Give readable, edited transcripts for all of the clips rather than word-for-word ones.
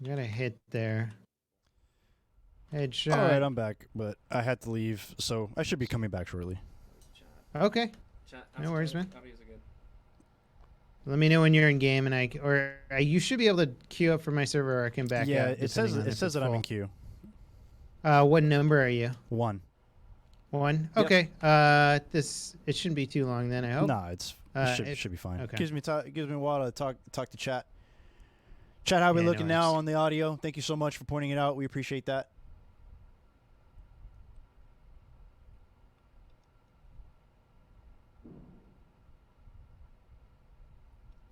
Got a hit there. Headshot. All right, I'm back, but I had to leave, so I should be coming back shortly. Okay. Chat. No worries, man. Audios are good. Let me know when you're in game, and you should be able to queue up for my server, or I can back Yeah, out. it says that I'm in queue. What number are you? 1. 1. Yep. Okay. It shouldn't be too long then. I hope. Nah, it should be fine. Okay. Gives me a while to talk to chat. Chat, how are we Yeah, looking no now worries. on the audio? Thank you so much for pointing it out. We appreciate that.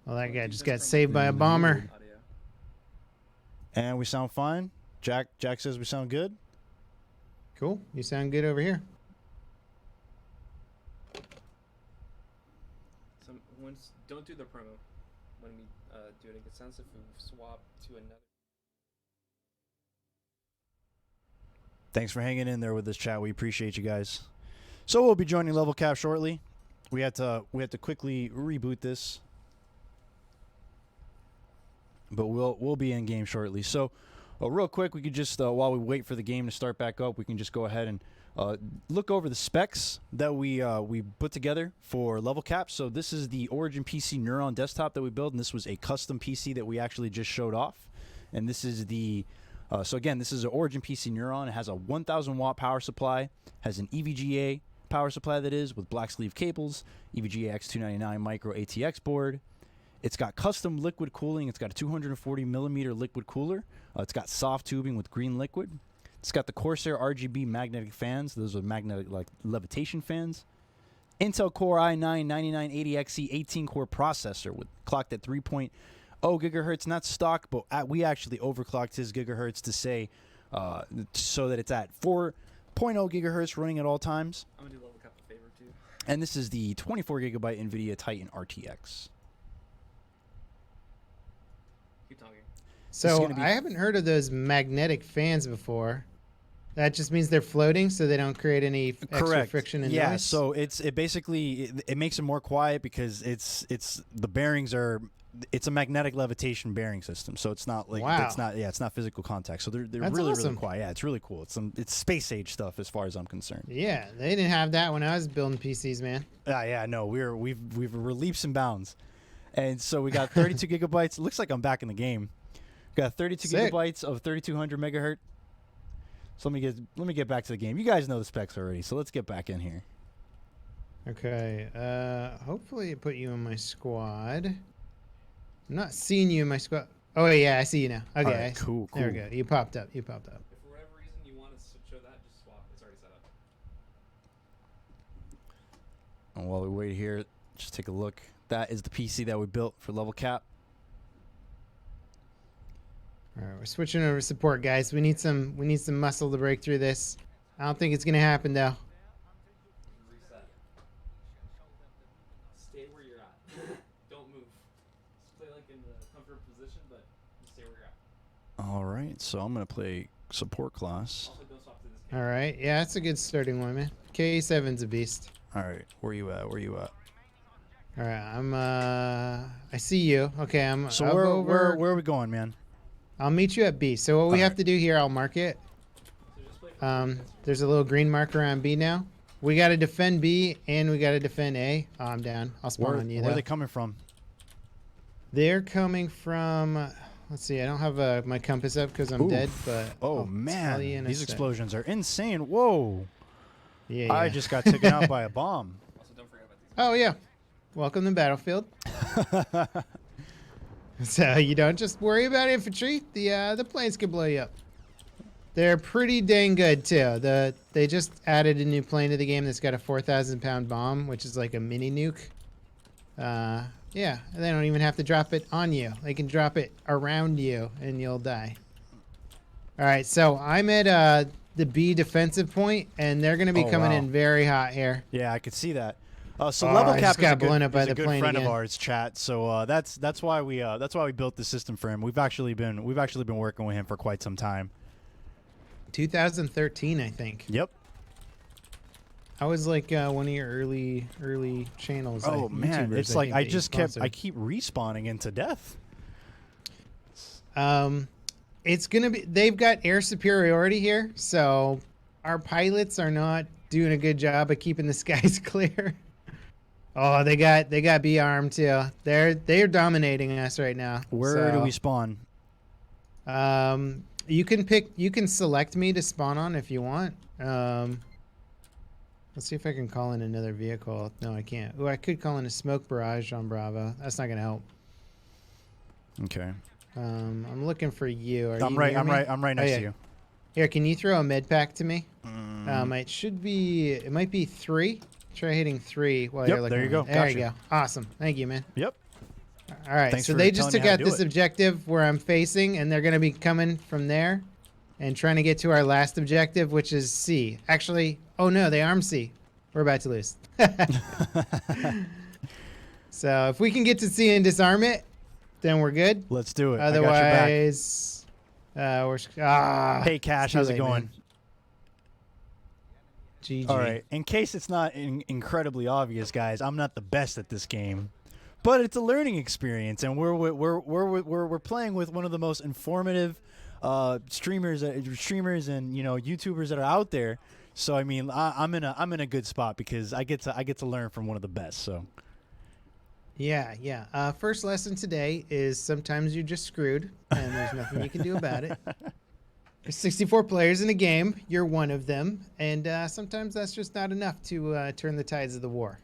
Well, that guy Keep just this got from saved by a bomber. audio. And we sound fine. Jack says we sound good. Cool. You sound good over here. Don't do the promo when we do it. It gets sense if we swap to another. Thanks for hanging in there with us, chat. We appreciate you guys. So we'll be joining LevelCap shortly. We had to quickly reboot this, but we'll be in game shortly. So real quick, we could just while we wait for the game to start back up, we can just go ahead and look over the specs that we put together for LevelCap. So this is the Origin PC Neuron desktop that we built, and this was a custom PC that we actually just showed off. And this is the so again, this is an Origin PC Neuron. It has a 1,000 watt power supply, has an EVGA power supply that is with black sleeve cables, EVGA X299 micro ATX board. It's got custom liquid cooling. It's got a 240 millimeter liquid cooler. It's got soft tubing with green liquid. It's got the Corsair RGB magnetic fans. Those are magnetic like levitation fans. Intel Core i9-9980XE 18-core processor with clocked at 3.0 gigahertz, not stock, but we actually overclocked his gigahertz to say so that it's at 4.0 gigahertz running at all times. I'm gonna do LevelCap a favor too. And this is the 24 gigabyte NVIDIA Titan RTX. Keep talking. So I haven't heard of those magnetic fans before. That just means they're floating, so they don't create any extra friction and noise. So it basically makes it more quiet because the bearings are. It's a magnetic levitation bearing system, so it's not like it's not physical contact. So they're really awesome. really quiet. Yeah, it's really cool. It's space age stuff as far as I'm concerned. Yeah, they didn't have that when I was building PCs, man. Yeah, no, we're leaps and bounds, and so we got 32 gigabytes. It looks like I'm back in the game. We got 32 gigabytes of 3200 megahertz. So let me get back to the game. You guys know the specs already, so let's get back in here. Okay. Hopefully it put you in my squad. I'm not seeing you in my squad. Oh yeah, I see you now. Okay. All right, cool. There we go. You popped up. If for whatever reason you want to show that, just swap. It's already set up. And while we wait here, just take a look. That is the PC that we built for LevelCap. All right, we're switching over to support, guys. We need some muscle to break through this. I don't think it's gonna happen though. Reset. Stay where you're at. Don't move. Just play like in the comfort position, but just stay where you're at. All right, so I'm gonna play support class. Also, don't swap to this game. All right, yeah, that's a good starting one, man. K7's a beast. All right, where you at? All right, I see you. Okay, So I'll go over. where are we going, man? I'll meet you at B. So what we have to do here, I'll mark it. There's a little green marker on B now. We got to defend B and we got to defend A. Oh, I'm down. I'll spawn on you. Where are they coming from? They're coming from. Let's see. I don't have my compass up because I'm dead. But oh man, these explosions are insane. Whoa! Yeah. I just got taken out by a bomb. Also, don't forget about these. Oh yeah. Welcome to Battlefield. So you don't just worry about infantry. The planes can blow you up. They're pretty dang good too. They just added a new plane to the game that's got a 4,000-pound bomb, which is like a mini nuke. Yeah, they don't even have to drop it on you. They can drop it around you and you'll die. All right, so I'm at the B defensive point, and they're going to be coming in very hot here. Yeah, I could see that. So LevelCap is a good friend of ours, chat. So that's why we built the system for him. We've actually been working with him for quite some time. 2013, I think. Yep. I was like one of your early channels. Oh man, YouTubers, it's like I keep respawning into death. it's gonna be. They've got air superiority here, so our pilots are not doing a good job of keeping the skies clear. Oh, they got B arm too. They're dominating us right now. Where do we spawn? You can select me to spawn on if you want. Let's see if I can call in another vehicle. No, I can't. Oh, I could call in a smoke barrage on Bravo. That's not gonna help. Okay. I'm looking for you. I'm right next to you. Here, can you throw a med pack to me? Mm. It might be 3. Try hitting 3 while Yep, you're looking. there you go. There Gotcha. you go. Awesome. Thank you, man. Yep. All right. Thanks so for they just telling took me how out to do this it. objective where I'm facing, and they're going to be coming from there and trying to get to our last objective, which is C. Actually, oh no, they armed C. We're about to lose. So if we can get to C and disarm it, then we're good. Let's do it. I got your back. Otherwise, Hey, Cash, how's it going? GG. All right. In case it's not incredibly obvious, guys, I'm not the best at this game, but it's a learning experience, and we're playing with one of the most informative streamers and YouTubers that are out there. So I mean, I'm in a good spot because I get to learn from one of the best. So. Yeah. First lesson today is sometimes you're just screwed, and there's nothing you can do about it. There's 64 players in a game. You're one of them, and sometimes that's just not enough to turn the tides of the war.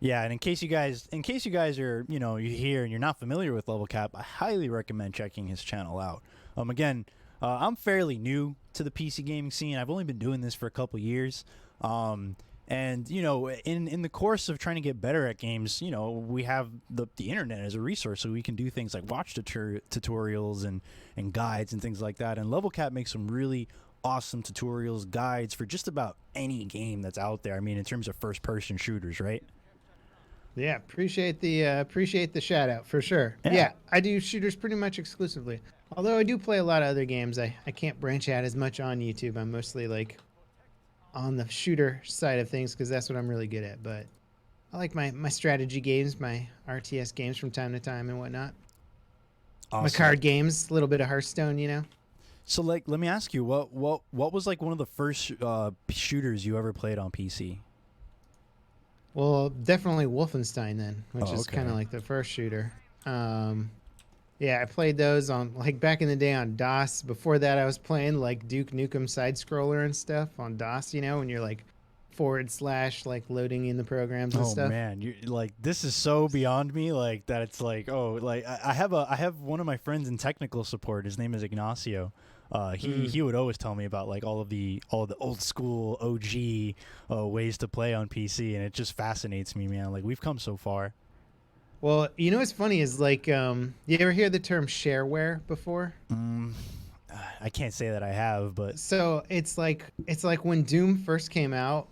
Yeah, and in case you guys are you're here and you're not familiar with LevelCap, I highly recommend checking his channel out. Again, I'm fairly new to the PC gaming scene. I've only been doing this for a couple years. And in the course of trying to get better at games, we have the internet as a resource, so we can do things like watch tutorials and guides and things like that. And LevelCap makes some really awesome tutorials, guides for just about any game that's out there. I mean, in terms of first-person shooters, right? Yeah, appreciate the shout out for sure. Yeah, I do shooters pretty much exclusively. Although I do play a lot of other games, I can't branch out as much on YouTube. I'm mostly like on the shooter side of things because that's what I'm really good at. But I like my strategy games, my RTS games from time to time and whatnot. Awesome. My card games, a little bit of Hearthstone, So, like, let me ask you, what was like one of the first shooters you ever played on PC? Well, definitely Wolfenstein then, which is okay. kind of like the first shooter. Yeah, I played those on like back in the day on DOS. Before that, I was playing like Duke Nukem side scroller and stuff on DOS. When you're like / like loading in the programs and stuff. Oh man, you like this is so beyond me. Like that, it's like I have one of my friends in technical support. His name is Ignacio. He would always tell me about like all the old school OG ways to play on PC, and it just fascinates me, man. Like we've come so far. Well, what's funny is like, you ever hear the term shareware before? I can't say that I have, but so it's like when Doom first came out,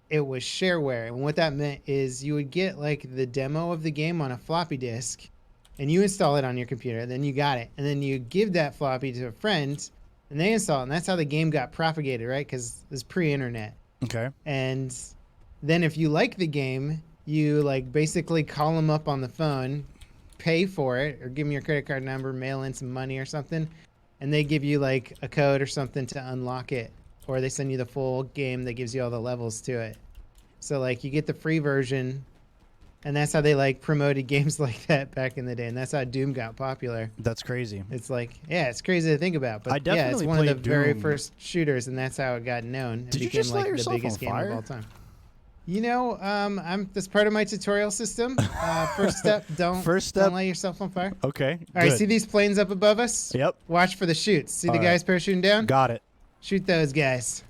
it was shareware, and what that meant is you would get like the demo of the game on a floppy disk, and you install it on your computer. Then you got it, and then you give that floppy to a friend, and they install it, and that's how the game got propagated, right? Because it's pre-internet. Okay. And then if you like the game, you like basically call them up on the phone, pay for it, or give them your credit card number, mail in some money or something, and they give you like a code or something to unlock it, or they send you the full game that gives you all the levels to it. So like you get the free version, and that's how they like promoted games like that back in the day, and that's how Doom got popular. That's crazy. It's like, yeah, it's crazy to think about, but I definitely yeah, it's one of the played very Doom. first shooters, and that's how it got known. It Did you became just like light the yourself biggest on game fire? of all time. That's part of my tutorial system. First step, don't light yourself on fire. Okay. All right, good. see these planes up above us? Yep. Watch for the shoots. See All the right. guys parachuting down? Got it. Shoot those guys.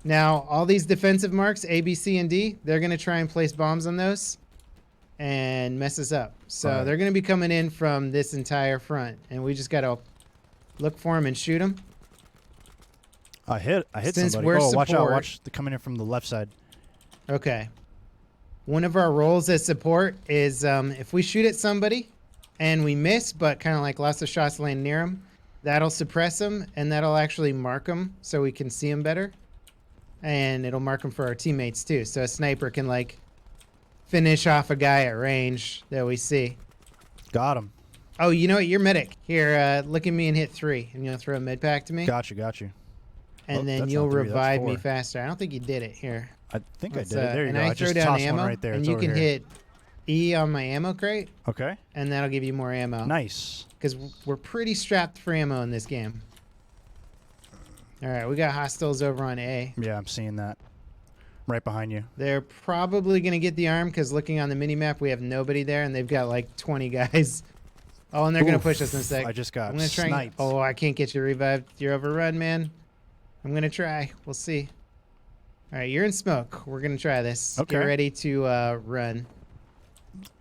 Now, all these defensive marks, A, B, C, and D, they're going to try and place bombs on those and mess us up. So All right. they're going to be coming in from this entire front, and we just got to look for them and shoot them. I hit Since somebody. we're Watch out! support- Watch, they're coming in from the left side. Okay. One of our roles as support is if we shoot at somebody and we miss, but kind of like lots of shots land near them, that'll suppress them, and that'll actually mark them so we can see them better. And it'll mark them for our teammates too. So a sniper can like finish off a guy at range that we see. Got him. Oh, you know what? You're medic. Here, look at me and hit 3, and you'll throw a med pack to me. Got you. And Oh, then that's you'll not 3, that's revive me 4. faster. I don't think you did it. Here. I think Let's, I did it. There you and go. I I throw just down tossed ammo, one right there. and It's you over can here. hit E on my ammo crate, Okay. and that'll give you more ammo. Nice. Because we're pretty strapped for ammo in this game. All right, we got hostiles over on A. Yeah, I'm seeing that. Right behind you. They're probably going to get the arm because looking on the minimap, we have nobody there, and they've got like 20 guys. Oh, and they're going to push us in a sec. I just got I'm gonna try and, sniped. oh, I can't get you revived. You're overrun, man. I'm going to try. We'll see. All right, you're in smoke. We're going to try this. Okay. Get ready to run.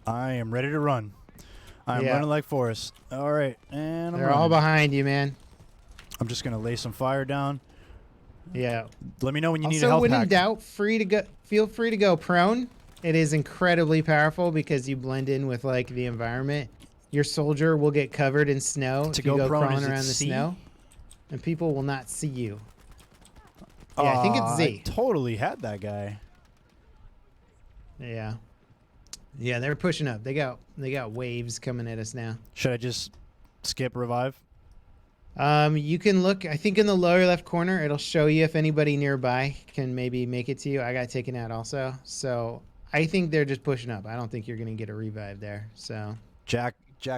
I am ready to run. I'm Yeah. running like Forrest. All right, and I'm They're all running. behind you, man. I'm just going to lay some fire down. Yeah. Let me know when you need a Also, health when in pack. doubt, feel free to go prone. It is incredibly powerful because you blend in with like the environment. Your soldier will get covered in snow To if you go go prone, crawling is it around the C? snow, and people will not see you. Yeah, I think it's Z. I totally had that guy. Yeah. Yeah, they're pushing up. They got waves coming at us now. Should I just skip revive? You can look, I think in the lower left corner, it'll show you if anybody nearby can maybe make it to you. I got taken out also. So I think they're just pushing up. I don't think you're going to get a revive there. So Jack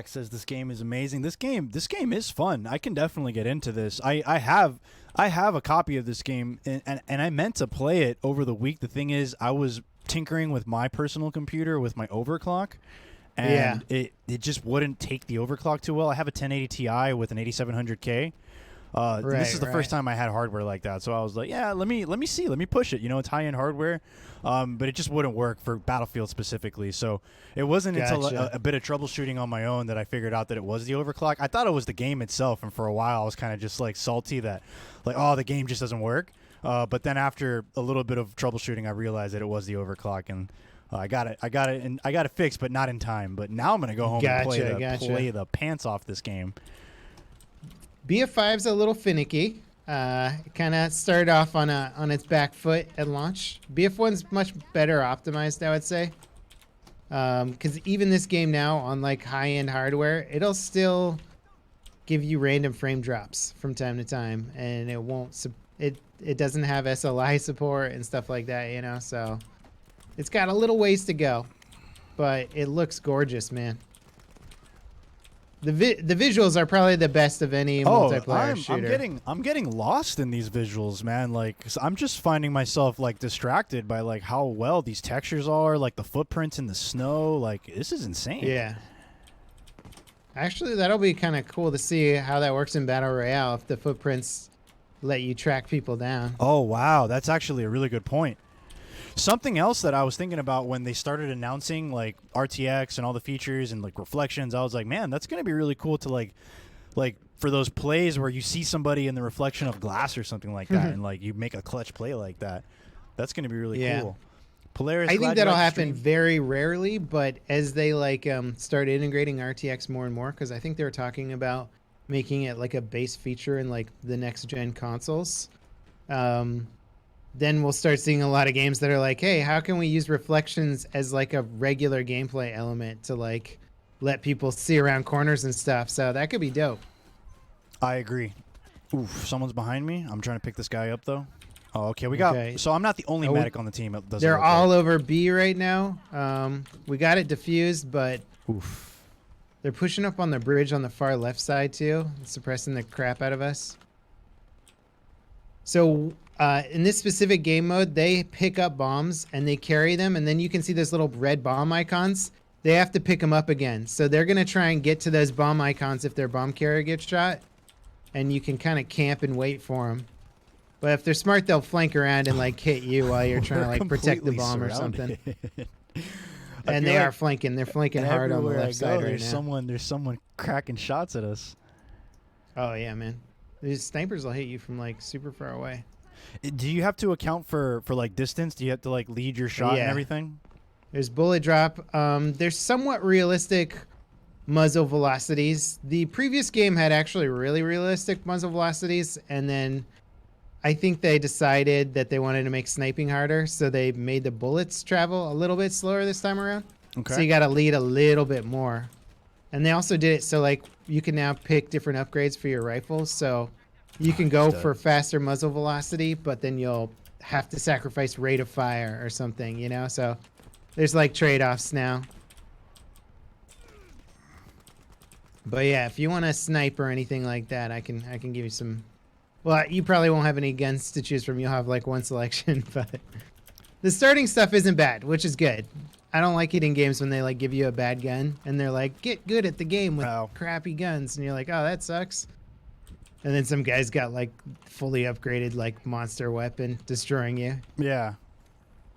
says this game is amazing. This game is fun. I can definitely get into this. I have a copy of this game and I meant to play it over the week. The thing is, I was tinkering with my personal computer with my overclock. And it just wouldn't take the overclock too well. I have a 1080 Ti with an 8700K. This is the first time I had hardware like that, so I was like, yeah, let me push it. You know, it's high-end hardware, but it just wouldn't work for Battlefield specifically. So it wasn't until a bit of troubleshooting on my own that I figured out that it was the overclock. I thought it was the game itself, and for a while I was kind of just like salty that, like, oh, the game just doesn't work. But then after a little bit of troubleshooting, I realized that it was the overclock, and I got it fixed, but not in time. But now I'm gonna go home and play the pants off this game. BF5's a little finicky. Kind of started off on its back foot at launch. BF1's much better optimized, I would say. Because even this game now on like high-end hardware, it'll still give you random frame drops from time to time, and it won't. It doesn't have SLI support and stuff like that, you know. So it's got a little ways to go, but it looks gorgeous, man. The visuals are probably the best of any multiplayer shooter. I'm getting lost in these visuals, man. Like, 'cause I'm just finding myself like distracted by like how well these textures are, like the footprints in the snow. Like, this is insane. Yeah. Actually, that'll be kind of cool to see how that works in Battle Royale if the footprints let you track people down. Oh, wow. That's actually a really good point. Something else that I was thinking about when they started announcing like RTX and all the features and like reflections, I was like, man, that's going to be really cool to like for those plays where you see somebody in the reflection of glass or something like that and like you make a clutch play like that. That's going to be really cool. Polaris, I think that'll happen very rarely, but as they like start integrating RTX more and more, because I think they were talking about making it like a base feature in like the next gen consoles. Then we'll start seeing a lot of games that are like, hey, how can we use reflections as like a regular gameplay element to like let people see around corners and stuff. So that could be dope. I agree. Oof, someone's behind me. I'm trying to pick this guy up though. Oh, okay. We got. So I'm not the only medic on the team. They're all over B right now. We got it diffused, but they're pushing up on the bridge on the far left side too, suppressing the crap out of us. So in this specific game mode, they pick up bombs and they carry them, and then you can see those little red bomb icons. They have to pick them up again. So they're going to try and get to those bomb icons if their bomb carrier gets shot, and you can kind of camp and wait for them. But if they're smart, they'll flank around and like hit you while you're trying to like protect the bomb or something. And they are flanking. They're flanking hard on the left side right now. There's someone cracking shots at us. Oh yeah, man. These snipers will hit you from like super far away. Do you have to account for like distance? Do you have to like lead your shot and everything? There's bullet drop. There's somewhat realistic muzzle velocities. The previous game had actually really realistic muzzle velocities, and then I think they decided that they wanted to make sniping harder, so they made the bullets travel a little bit slower this time around. Okay. So you got to lead a little bit more. And they also did it so like you can now pick different upgrades for your rifles. So you can go for faster muzzle velocity, but then you'll have to sacrifice rate of fire or something, you know? So there's like trade-offs now. But yeah, if you want a snipe or anything like that, I can give you some. Well, you probably won't have any guns to choose from. You'll have like one selection, but the starting stuff isn't bad, which is good. I don't like it in games when they like give you a bad gun and they're like, get good at the game with crappy guns, and you're like, oh, that sucks. And then some guy's got like fully upgraded like monster weapon destroying you. Yeah.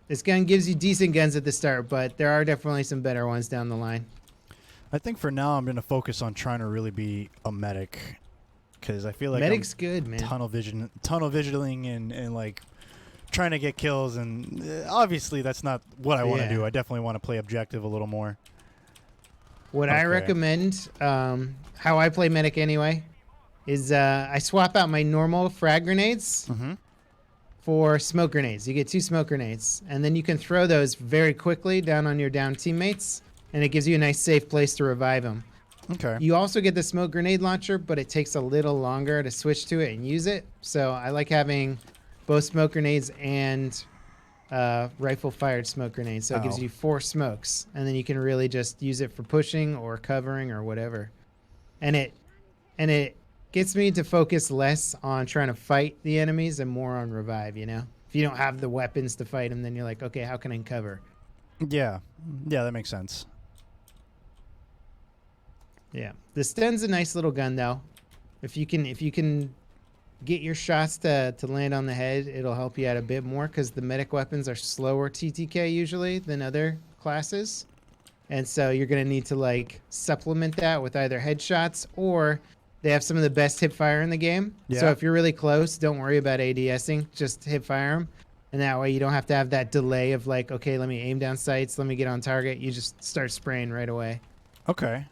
This gun gives you decent guns at the start, but there are definitely some better ones down the line. I think for now I'm going to focus on trying to really be a medic, because I feel like medic's good, man. tunnel visioning and like trying to get kills, and obviously that's not what I want to do. I definitely want to play objective a little more. What I recommend, how I play medic anyway, is I swap out my normal frag grenades for smoke grenades. You get 2 smoke grenades, and then you can throw those very quickly down on your down teammates, and it gives you a nice safe place to revive them. Okay. You also get the smoke grenade launcher, but it takes a little longer to switch to it and use it. So I like having both smoke grenades and rifle fired smoke grenades. So it gives you 4 smokes, and then you can really just use it for pushing or covering or whatever. And it gets me to focus less on trying to fight the enemies and more on revive, you know? If you don't have the weapons to fight them, then you're like, okay, how can I cover? Yeah. Yeah, that makes sense. Yeah, the Sten's a nice little gun though. If you can get your shots to land on the head, it'll help you out a bit more, because the medic weapons are slower TTK usually than other classes, and so you're gonna need to like supplement that with either headshots, or they have some of the best hip fire in the game. Yeah. So if you're really close, don't worry about ADSing, just hip fire them, and that way you don't have to have that delay of like, okay, let me aim down sights, let me get on target. You just start spraying right away. Okay.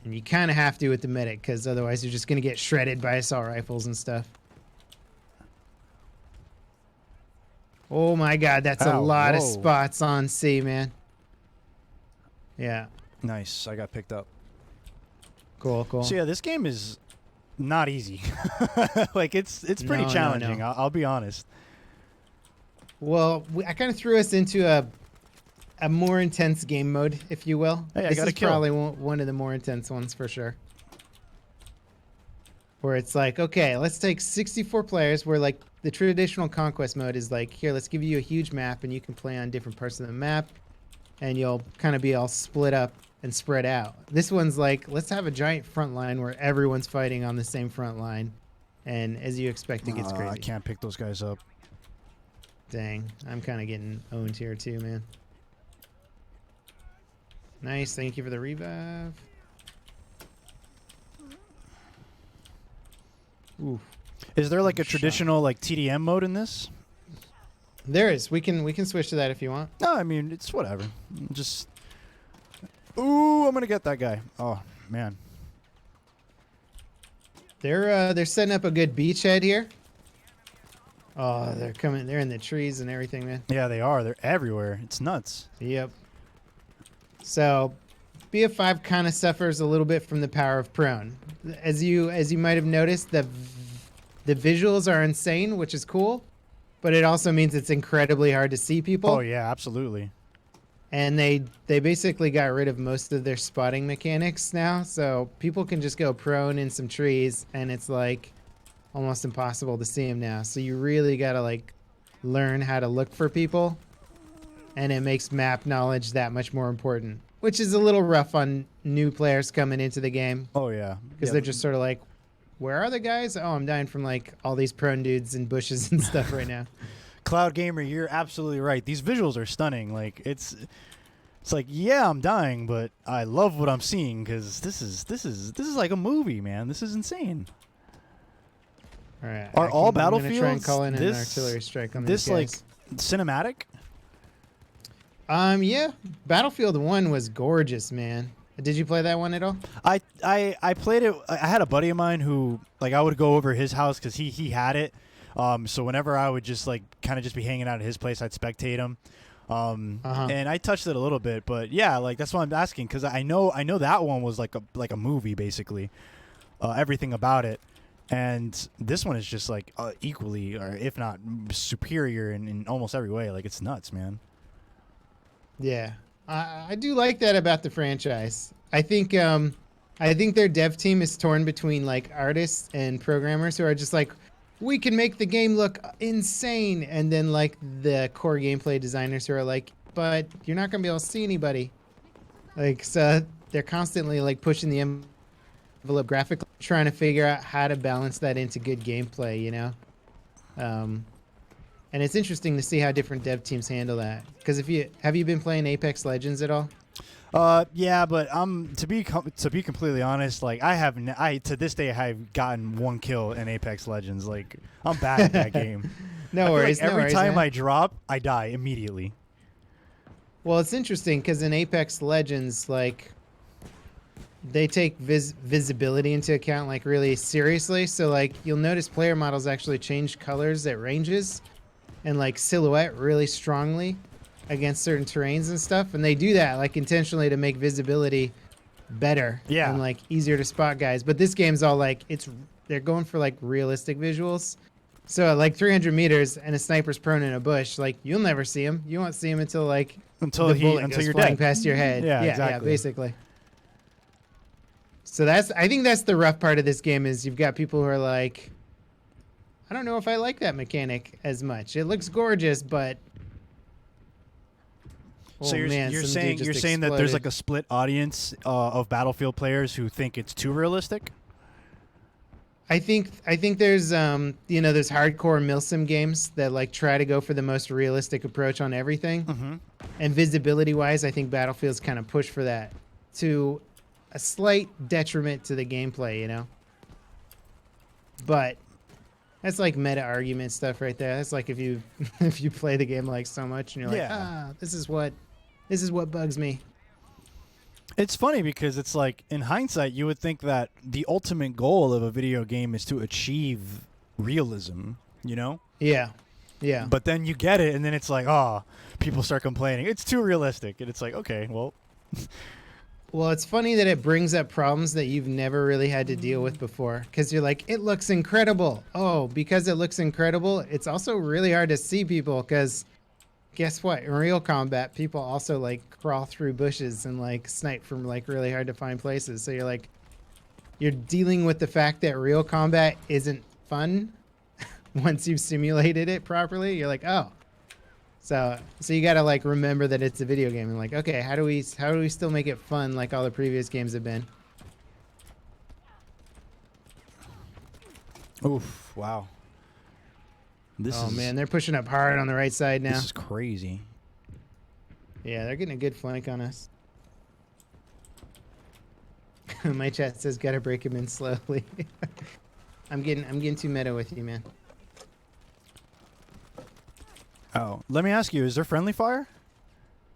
And you kind of have to with the medic, because otherwise you're just going to get shredded by assault rifles and stuff. Oh my god, that's a lot of spots on C, man. Yeah. Nice. I got picked up. Cool, cool. So yeah, this game is not easy. Like it's pretty challenging. No. I'll be honest. Well, I kind of threw us into a more intense game mode, if you will. Hey, this is probably one of the more intense ones for sure. Where it's like, okay, let's take 64 players, where like the traditional conquest mode is like, here, let's give you a huge map and you can play on different parts of the map, and you'll kind of be all split up and spread out. This one's like, let's have a giant front line where everyone's fighting on the same front line, and as you expect, it gets crazy. I can't pick those guys up. Dang, I'm kind of getting owned here too, man. Nice, thank you for the revive. Oof. Is there like a traditional like TDM mode in this? There is. We can switch to that if you want. No, I mean it's whatever. Just ooh, I'm gonna get that guy. Oh man. They're setting up a good beachhead here. Oh, they're coming. They're in the trees and everything, man. Yeah, they are. They're everywhere. It's nuts. Yep. So, BF5 kind of suffers a little bit from the power of prone. As you might have noticed, the visuals are insane, which is cool, but it also means it's incredibly hard to see people. Oh yeah, absolutely. And they basically got rid of most of their spotting mechanics now, so people can just go prone in some trees, and it's like almost impossible to see them now. So you really gotta like learn how to look for people, and it makes map knowledge that much more important, which is a little rough on new players coming into the game. Oh yeah, because they're just sort of like, where are the guys? Oh, I'm dying from like all these prone dudes and bushes and stuff right now. Cloud Gamer, you're absolutely right. These visuals are stunning. Like it's like, yeah, I'm dying, but I love what I'm seeing, because this is like a movie, man. This is insane. All right. Are all Battlefields I'm gonna try and call in an artillery strike on this these guys. like cinematic? Yeah. Battlefield 1 was gorgeous, man. Did you play that one at all? I played it. I had a buddy of mine who, like, I would go over his house because he had it. So whenever I would just like kind of just be hanging out at his place, I'd spectate him. And I touched it a little bit, but yeah, like that's why I'm asking, because I know that one was like a movie basically, everything about it, and this one is just like equally, or if not superior in almost every way. Like it's nuts, man. Yeah, I do like that about the franchise. I think their dev team is torn between like artists and programmers who are just like, we can make the game look insane, and then like the core gameplay designers who are like, but you're not gonna be able to see anybody. Like, so they're constantly like pushing the envelope graphically, trying to figure out how to balance that into good gameplay, you know. And it's interesting to see how different dev teams handle that. Because have you been playing Apex Legends at all? Yeah, but to be completely honest, like I to this day have gotten 1 kill in Apex Legends. Like I'm bad at that game. No worries. Like every time man. I drop, I die immediately. Well, it's interesting because in Apex Legends, like they take visibility into account like really seriously. So like you'll notice player models actually change colors at ranges and like silhouette really strongly against certain terrains and stuff, and they do that like intentionally to make visibility better and like easier to spot guys. But this game's all like they're going for like realistic visuals. So at like 300 meters and a sniper's prone in a bush, like you'll never see him. You won't see him until like until you're flying past your head. Yeah, exactly. Yeah, basically. So I think that's the rough part of this game is you've got people who are like, I don't know if I like that mechanic as much. It looks gorgeous, but so you're saying that there's like a split audience of Battlefield players who think it's too realistic? I think there's there's hardcore milsim games that like try to go for the most realistic approach on everything. Mm-hmm. And visibility wise, I think Battlefield's kind of pushed for that to a slight detriment to the gameplay, you know. But that's like meta argument stuff right there. That's like if you play the game like so much and you're like, this is what bugs me. It's funny because it's like in hindsight you would think that the ultimate goal of a video game is to achieve realism, you know? Yeah. Yeah. But then you get it and then it's like, people start complaining. It's too realistic. And it's like, okay, well. Well, it's funny that it brings up problems that you've never really had to deal with before. Because you're like, it looks incredible. Oh, because it looks incredible, it's also really hard to see people because guess what? In real combat, people also like crawl through bushes and like snipe from like really hard to find places. So you're dealing with the fact that real combat isn't fun once you've simulated it properly. You're like, oh. So you got to like remember that it's a video game and like, okay, how do we still make it fun like all the previous games have been? Oof, wow. Man, they're pushing up hard on the right side now. This is crazy. Yeah, they're getting a good flank on us. My chat says gotta break him in slowly. I'm getting too meta with you, man. Oh, let me ask you, is there friendly fire?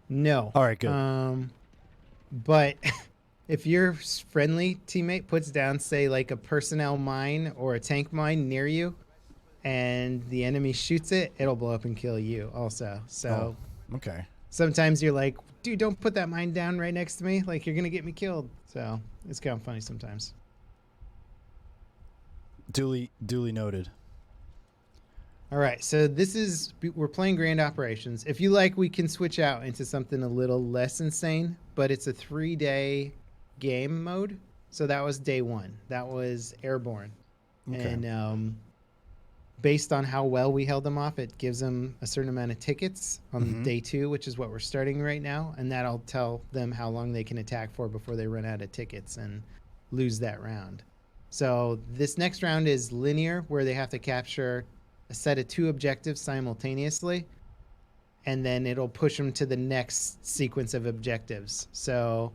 No. All right, good. But if your friendly teammate puts down, say, like a personnel mine or a tank mine near you, and the enemy shoots it, it'll blow up and kill you also. So okay. Sometimes you're like, dude, don't put that mine down right next to me. Like, you're going to get me killed. So it's kind of funny sometimes. Duly noted. All right. So we're playing Grand Operations. If you like, we can switch out into something a little less insane, but it's a 3-day game mode. So that was day 1. That was Airborne. Okay. And, based on how well we held them off, it gives them a certain amount of tickets on day 2, which is what we're starting right now. And that'll tell them how long they can attack for before they run out of tickets and lose that round. So this next round is linear, where they have to capture a set of 2 objectives simultaneously. And then it'll push them to the next sequence of objectives. So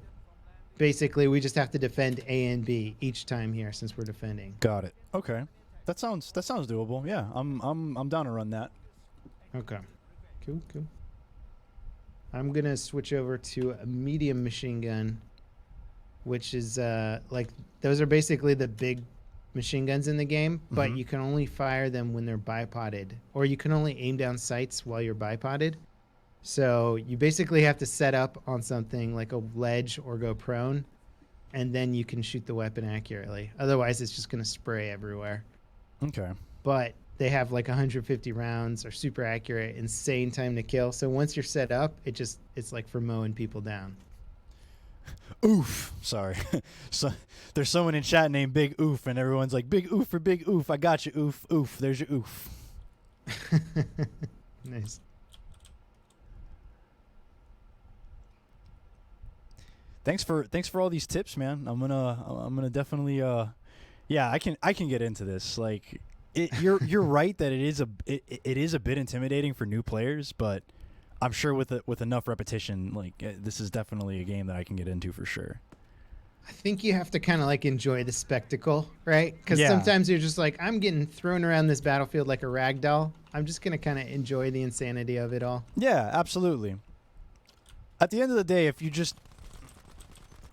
basically, we just have to defend A and B each time here since we're defending. Got it. Okay. That sounds doable. Yeah, I'm down to run that. Okay. Cool. I'm gonna switch over to a medium machine gun, which is like those are basically the big machine guns in the game, but you can only fire them when they're bipoded, or you can only aim down sights while you're bipoded. So you basically have to set up on something like a ledge or go prone, and then you can shoot the weapon accurately. Otherwise, it's just going to spray everywhere. Okay. But they have like 150 rounds, are super accurate, insane time to kill. So once you're set up, it's like for mowing people down. Oof. Sorry. So there's someone in chat named Big Oof, and everyone's like, Big Oof for Big Oof. I got you, Oof. Oof. There's your Oof. Nice. Thanks for all these tips, man. I'm gonna definitely yeah, I can get into this. Like you're right that it is a bit intimidating for new players, but I'm sure with enough repetition, like this is definitely a game that I can get into for sure. I think you have to kind of like enjoy the spectacle, right? Because sometimes you're just like, I'm getting thrown around this battlefield like a rag doll. I'm just gonna kind of enjoy the insanity of it all. Yeah, absolutely. At the end of the day, if you just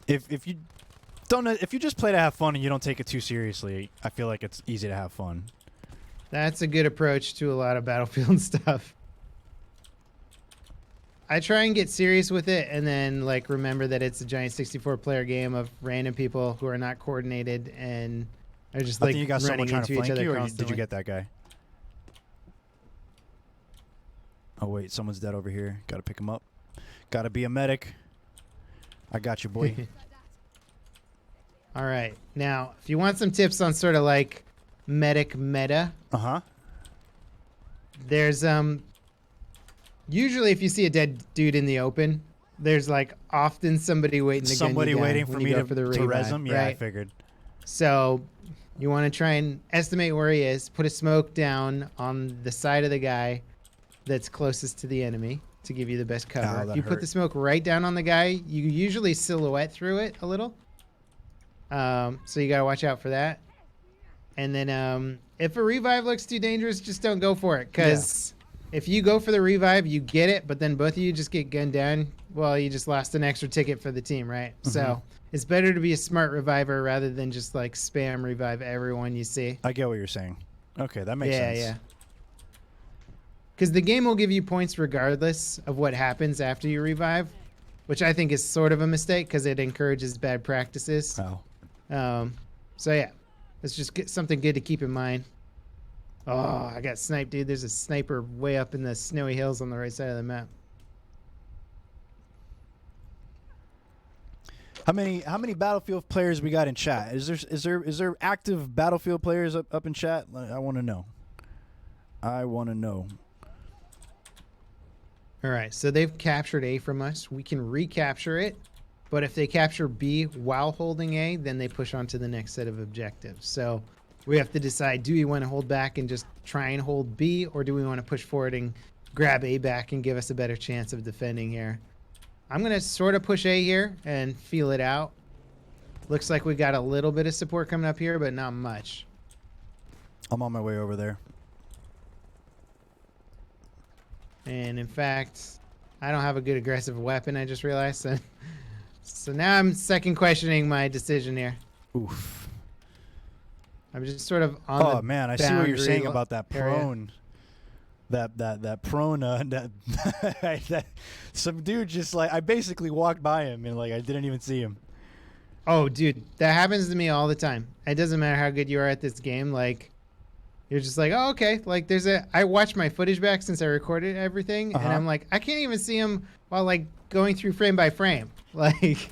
if you just play to have fun and you don't take it too seriously, I feel like it's easy to have fun. That's a good approach to a lot of Battlefield stuff. I try and get serious with it and then like remember that it's a giant 64-player game of random people who are not coordinated and are just I like think you got someone running trying to into each flank other you, or constantly. did you get that guy? Oh wait, someone's dead over here. Got to pick him up. Got to be a medic. I got you, boy. All right. Now, if you want some tips on sort of like medic meta, there's usually if you see a dead dude in the open, there's like often somebody waiting to gun you down waiting when for you me go to, for the to res revive, him. Yeah, I right? figured. So you want to try and estimate where he is, put a smoke down on the side of the guy that's closest to the enemy to give you the best cover. Ow, If that you put hurt. the smoke right down on the guy, you usually silhouette through it a little. So you got to watch out for that. And then if a revive looks too dangerous, just don't go for it. Because if you go for the revive, you get it, but then both of you just get gunned down. Well, you just lost an extra ticket for the team, right? So it's better to be a smart reviver rather than just like spam revive everyone you see. I get what you're saying. Okay, that makes sense. Yeah. Because the game will give you points regardless of what happens after you revive, which I think is sort of a mistake because it encourages bad practices. Oh. So yeah, let's just get something good to keep in mind. Oh, I got sniped, dude. There's a sniper way up in the snowy hills on the right side of the map. How many Battlefield players we got in chat? Is there active Battlefield players up in chat? I want to know. All right, so they've captured A from us. We can recapture it, but if they capture B while holding A, then they push on to the next set of objectives. So we have to decide, do we want to hold back and just try and hold B, or do we want to push forward and grab A back and give us a better chance of defending here? I'm going to sort of push A here and feel it out. Looks like we got a little bit of support coming up here, but not much. I'm on my way over there. And in fact, I don't have a good aggressive weapon, I just realized. So now I'm second questioning my decision here. Oof. I'm just sort of on the Oh man, I see what you're saying about that area. prone. That prone that some dude just like I basically walked by him and like I didn't even see him. Oh dude, that happens to me all the time. It doesn't matter how good you are at this game, like you're just like, oh, okay. Like I watched my footage back since I recorded everything, and I'm like, I can't even see him while like going through frame by frame. Like,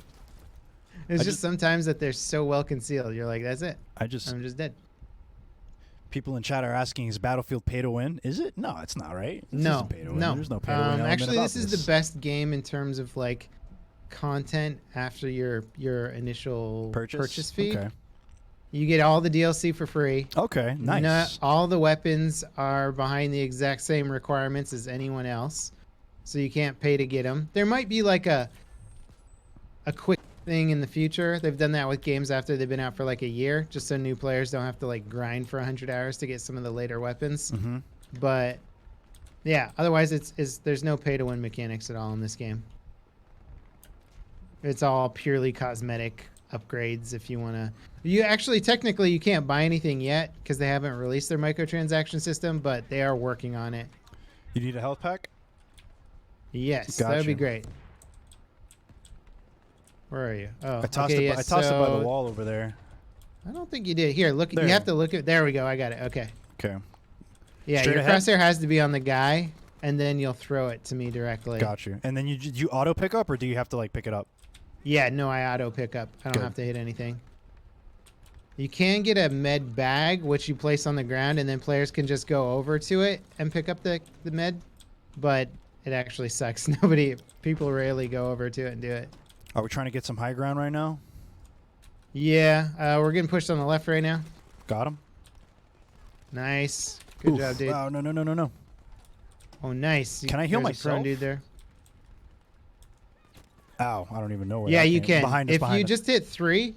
it's just sometimes that they're so well concealed. You're like, that's it. I'm just dead. People in chat are asking, is Battlefield pay to win? Is it? No, it's not, right? This No, isn't pay to win. no. There's no pay to win element actually, about this is the best game in terms of like content after your initial purchase fee. Okay. You get all the DLC for free. Okay, nice. Not all the weapons are behind the exact same requirements as anyone else, so you can't pay to get them. There might be like a quick thing in the future. They've done that with games after they've been out for like a year, just so new players don't have to like grind for 100 hours to get some of the later weapons. But yeah, otherwise there's no pay to win mechanics at all in this game. It's all purely cosmetic upgrades if you want to. You actually technically you can't buy anything yet because they haven't released their microtransaction system, but they are working on it. You need a health pack? Yes, that would be Gotcha. great. Where are you? Oh, I tossed okay, it. yeah, I tossed it by the so- wall over there. I don't think you did. Here, look. There. You have to look at. There we go. I got it. Okay. Okay. Yeah, Straight your ahead? crosshair has to be on the guy, and then you'll throw it to me directly. Got you. And then you auto pick up, or do you have to like pick it up? Yeah, no, I auto pick up. I don't Good. have to hit anything. You can get a med bag, which you place on the ground, and then players can just go over to it and pick up the med. But it actually sucks. People rarely go over to it and do it. Are we trying to get some high ground right now? Yeah, we're getting pushed on the left right now. Got him. Nice. Good Oof. job, dude. Oh, no. Oh, nice. Can I heal There's a prone myself? dude there. Ow, I don't even know where Yeah, that you came. can. Behind us, If behind you us. just hit 3,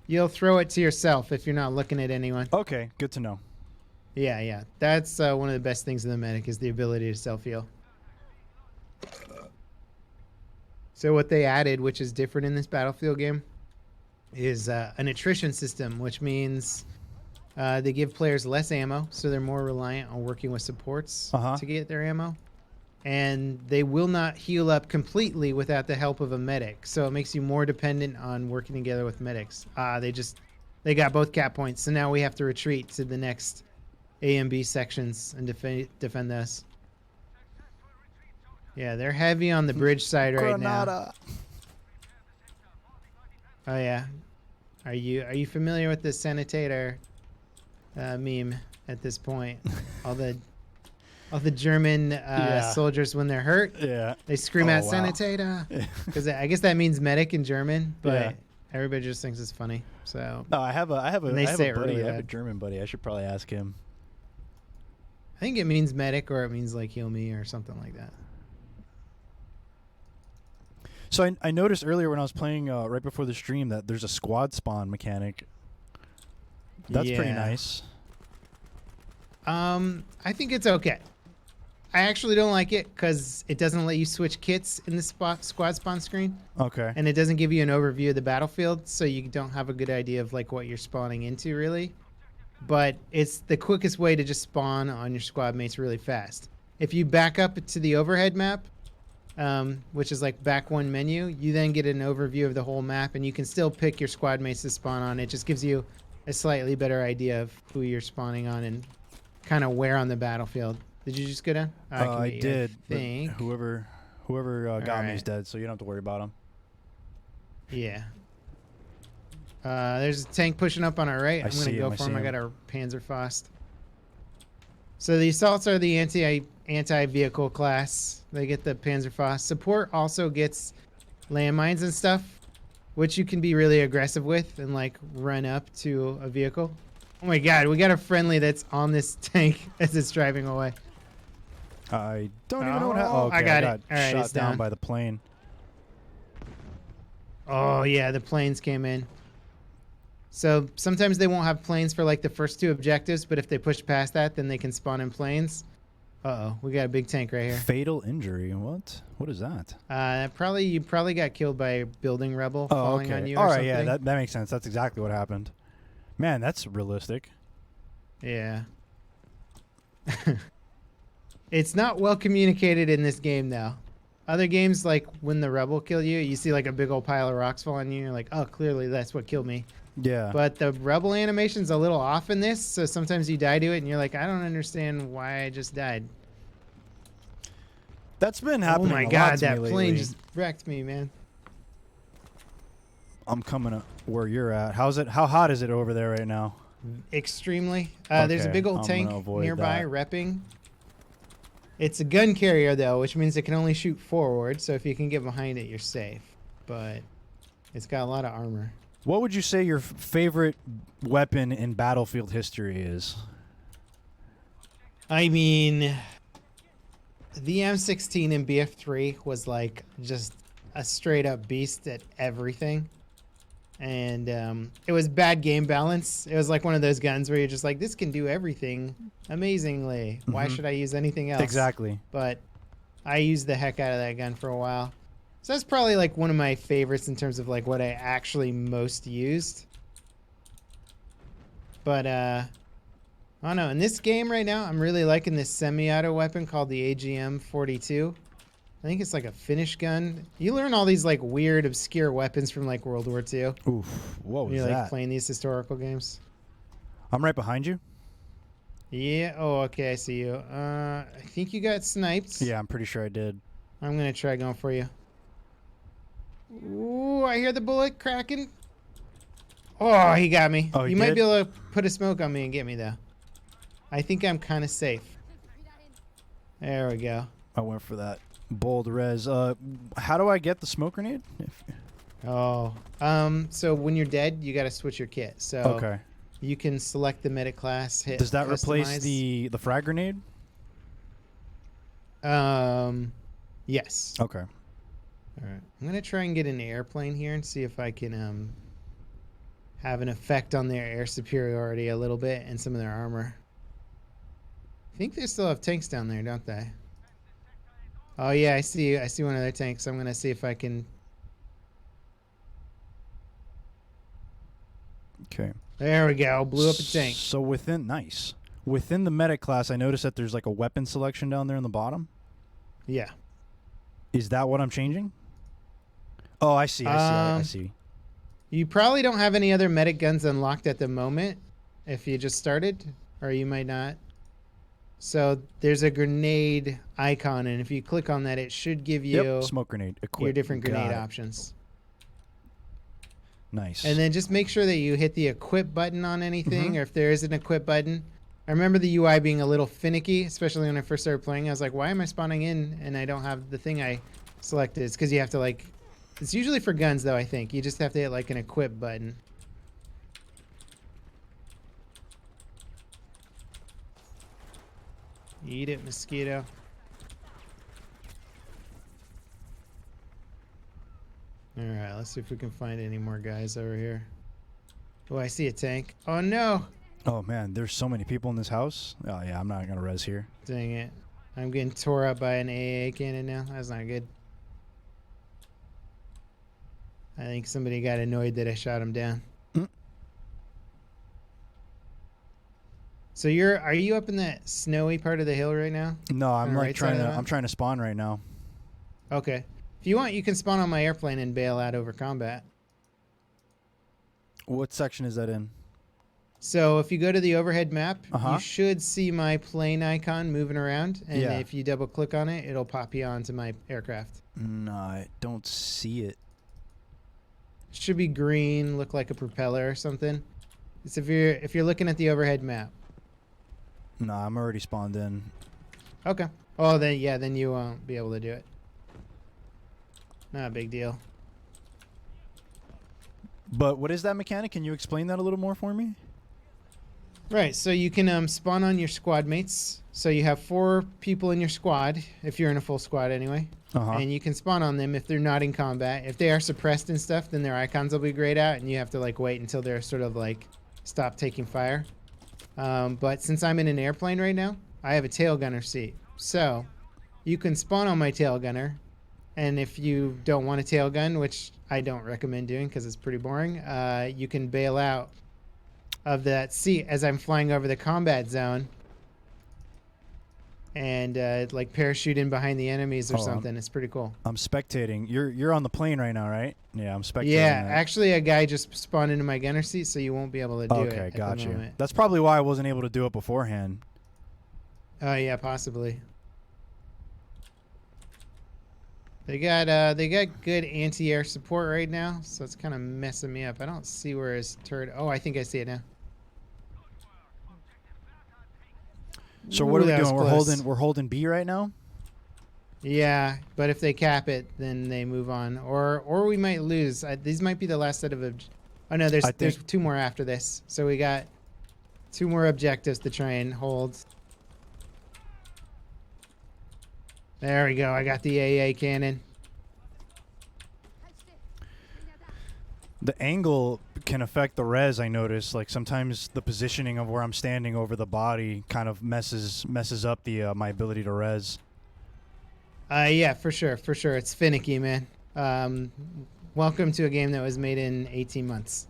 you'll throw it to yourself if you're not looking at anyone. Okay, good to know. Yeah. That's one of the best things in the medic is the ability to self-heal. So what they added, which is different in this Battlefield game, is an attrition system, which means they give players less ammo, so they're more reliant on working with supports to get their ammo. And they will not heal up completely without the help of a medic, so it makes you more dependent on working together with medics. They got both cap points, so now we have to retreat to the next A and B sections and defend this. Yeah, they're heavy on the bridge side right now. Oh yeah, are you familiar with the sanitator meme at this point? all the German soldiers when they're hurt, they scream out sanitator because I guess that means medic in German, but everybody just thinks it's funny. So no, I have a they say it buddy. really I have a loud. German buddy. I should probably ask him. I think it means medic or it means like heal me or something like that. So I noticed earlier when I was playing right before the stream that there's a squad spawn mechanic. That's pretty nice. I think it's okay. I actually don't like it because it doesn't let you switch kits in the squad spawn screen. Okay. And it doesn't give you an overview of the battlefield, so you don't have a good idea of like what you're spawning into really. But it's the quickest way to just spawn on your squad mates really fast. If you back up to the overhead map, which is like back one menu, you then get an overview of the whole map, and you can still pick your squad mates to spawn on. It just gives you a slightly better idea of who you're spawning on and kind of where on the battlefield. Did you just go down? I did. I think. Whoever got me is right. dead, so you don't have to worry about him. Yeah. There's a tank pushing up on our right. I'm see gonna go him, I for see him. I him. got our Panzerfaust. So the assaults are the anti-vehicle class. They get the Panzerfaust. Support also gets landmines and stuff, which you can be really aggressive with and like run up to a vehicle. Oh my god, we got a friendly that's on this tank as it's driving away. I don't even know what happened. Oh, Okay, I got it. All right, shot it's down down. by the plane. Oh yeah, the planes came in. So sometimes they won't have planes for like the first 2 objectives, but if they push past that, then they can spawn in planes. Uh-oh, we got a big tank right here. Fatal injury. What? What is that? You probably got killed by a building rebel Oh, falling okay. on you All or right, something. yeah, that makes sense. That's exactly what happened. Man, that's realistic. Yeah. It's not well communicated in this game though. Other games, like when the rebel kill you, you see like a big old pile of rocks fall on you. You're like, oh, clearly that's what killed me. Yeah. But the rebel animation's a little off in this, so sometimes you die to it and you're like, I don't understand why I just died. That's been happening Oh my a lot god, to me that plane lately. just wrecked me, man. I'm coming up where you're at. How's it? How hot is it over there right now? Extremely. There's a Okay, big old I'm tank gonna avoid nearby that. repping. It's a gun carrier though, which means it can only shoot forward, so if you can get behind it, you're safe. But it's got a lot of armor. What would you say your favorite weapon in Battlefield history is? I mean, the M16 in BF3 was like just a straight up beast at everything. And it was bad game balance. It was like one of those guns where you're just like, this can do everything amazingly. Why should I use anything else? Exactly. But I used the heck out of that gun for a while. So that's probably like one of my favorites in terms of like what I actually most used. But I don't know. In this game right now, I'm really liking this semi-auto weapon called the AGM-42. I think it's like a Finnish gun. You learn all these like weird, obscure weapons from like World War II. Oof. What When was you're like that? playing these historical games. I'm right behind you. Yeah. Oh, okay. I see you. I think you got sniped. Yeah, I'm pretty sure I did. I'm gonna try going for you. Ooh, I hear the bullet cracking. Oh, he got me. Oh, he you might did? be able to put a smoke on me and get me though. I think I'm kind of safe. There we go. I went for that bold res. How do I get the smoke grenade? Oh, so when you're dead, you got to switch your kit. So Okay. you can select the medic class. Hit Does that replace customize. the frag grenade? Yes. Okay. All right. I'm gonna try and get an airplane here and see if I can have an effect on their air superiority a little bit and some of their armor. I think they still have tanks down there, don't they? Oh yeah, I see. I see one of their tanks. I'm gonna see if I can. Okay. There we go. Blew up a tank. So within the medic class, I noticed that there's like a weapon selection down there in the bottom. Yeah. Is that what I'm changing? Oh, I see. I see. You probably don't have any other medic guns unlocked at the moment if you just started, or you might not. So there's a grenade icon, and if you click on that, it should give you Yep. Smoke grenade. Equip. your different Got grenade it. options. Nice. And then just make sure that you hit the equip button on anything, Mhm. or if there is an equip button. I remember the UI being a little finicky, especially when I first started playing. I was like, why am I spawning in and I don't have the thing I selected? It's because you have to like, it's usually for guns though, I think. You just have to hit like an equip button. Eat it, mosquito. Alright, let's see if we can find any more guys over here. Oh, I see a tank. Oh no! Oh man, there's so many people in this house. Oh yeah, I'm not gonna res here. Dang it. I'm getting tore up by an AA cannon now. That's not good. I think somebody got annoyed that I shot him down. Mm. So are you up in that snowy part of the hill right now? No, I'm On the like right side of the map? I'm trying to spawn right now. Okay. If you want, you can spawn on my airplane and bail out over combat. What section is that in? So if you go to the overhead map, Uh-huh. you should see my plane icon moving around, and Yeah. if you double click on it, it'll pop you onto my aircraft. No, I don't see it. It should be green, look like a propeller or something. It's if you're looking at the overhead map. No, I'm already spawned in. Okay. Oh, then you won't be able to do it. Not a big deal. But what is that mechanic? Can you explain that a little more for me? Right, so you can spawn on your squad mates. So you have 4 people in your squad, if you're in a full squad anyway. Uh-huh. And you can spawn on them if they're not in combat. If they are suppressed and stuff, then their icons will be grayed out, and you have to like wait until they're sort of like stop taking fire. But since I'm in an airplane right now, I have a tail gunner seat. So you can spawn on my tail gunner, and if you don't want a tail gun, which I don't recommend doing because it's pretty boring, you can bail out of that seat as I'm flying over the combat zone and like parachute in behind the enemies or something. It's pretty cool. I'm spectating. You're on the plane right now, right? Yeah, I'm spectating. Yeah, that. actually a guy just spawned into my gunner seat, so you won't be able to do it Okay, at got the you. moment. That's probably why I wasn't able to do it beforehand. Oh yeah, possibly. They got good anti-air support right now, so it's kind of messing me up. I don't see where his turret. Oh, I think I see it now. So what Ooh, are we that was doing? close. We're holding B right now. Yeah, but if they cap it, then they move on, or we might lose. These might be the last set of. Oh no, there's 2 more after this, so we got 2 more objectives to try and hold. There we go. I got the AA cannon. The angle can affect the res. I notice, like sometimes the positioning of where I'm standing over the body kind of messes up the my ability to res. Yeah, for sure. It's finicky, man. Welcome to a game that was made in 18 months.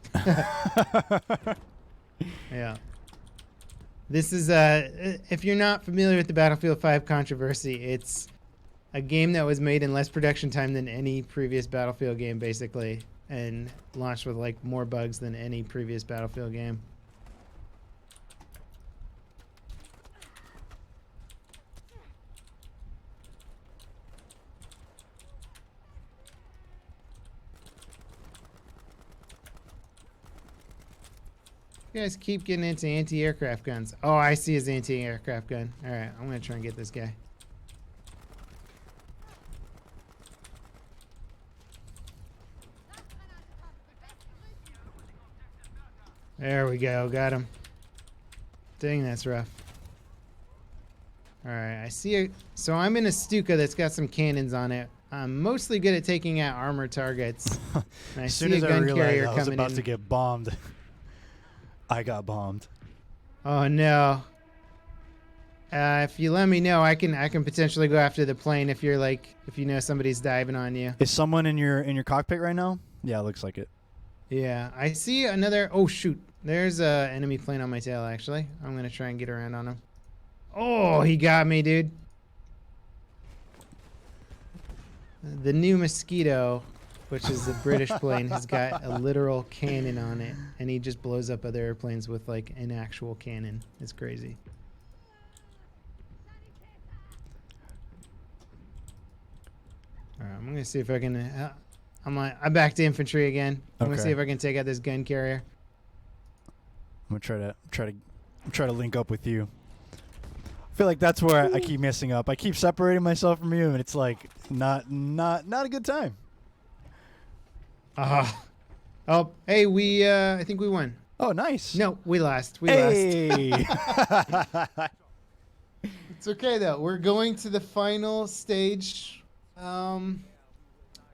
Yeah. This is if you're not familiar with the Battlefield 5 controversy, it's a game that was made in less production time than any previous Battlefield game, basically, and launched with like more bugs than any previous Battlefield game. You guys keep getting into anti-aircraft guns. Oh, I see his anti-aircraft gun. All right, I'm gonna try and get this guy. There we go, got him. Dang, that's rough. All right, I see it. So I'm in a Stuka that's got some cannons on it. I'm mostly good at taking out armored targets. And I As see soon a as I gun realized carrier I was coming about in. to get bombed, I got bombed. Oh no. If you let me know, I can potentially go after the plane if you're like if you know somebody's diving on you. Is someone in your cockpit right now? Yeah, it looks like it. Yeah, I see another. Oh shoot, there's a enemy plane on my tail. Actually, I'm gonna try and get around on him. Oh, he got me, dude. The new Mosquito, which is the British plane, has got a literal cannon on it, and he just blows up other airplanes with like an actual cannon. It's crazy. All right, I'm gonna see if I can. I'm back to infantry again. I'm gonna see Okay. if I can take out this gun carrier. I'm gonna try to link up with you. I feel like that's where I keep messing up. I keep separating myself from you, and it's like not a good time. Oh, hey, I think we won. Oh, nice. No, we lost. We lost. Hey. It's okay though. We're going to the final stage.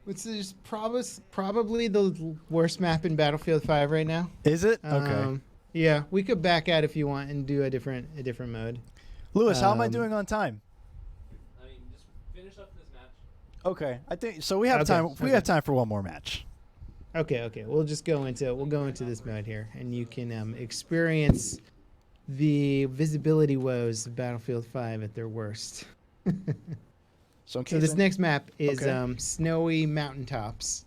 Which is probably the worst map in Battlefield 5 right now. Is it? Okay. Yeah, we could back out if you want and do a different mode. Lewis, how am I doing on time? I mean, just finish up this match. Okay, I think so. We have Okay, time. We okay. have time for one more match. Okay. We'll go into this mode here, and you can experience the visibility woes of Battlefield 5 at their worst. So, So this next map is Okay. Snowy Mountaintops.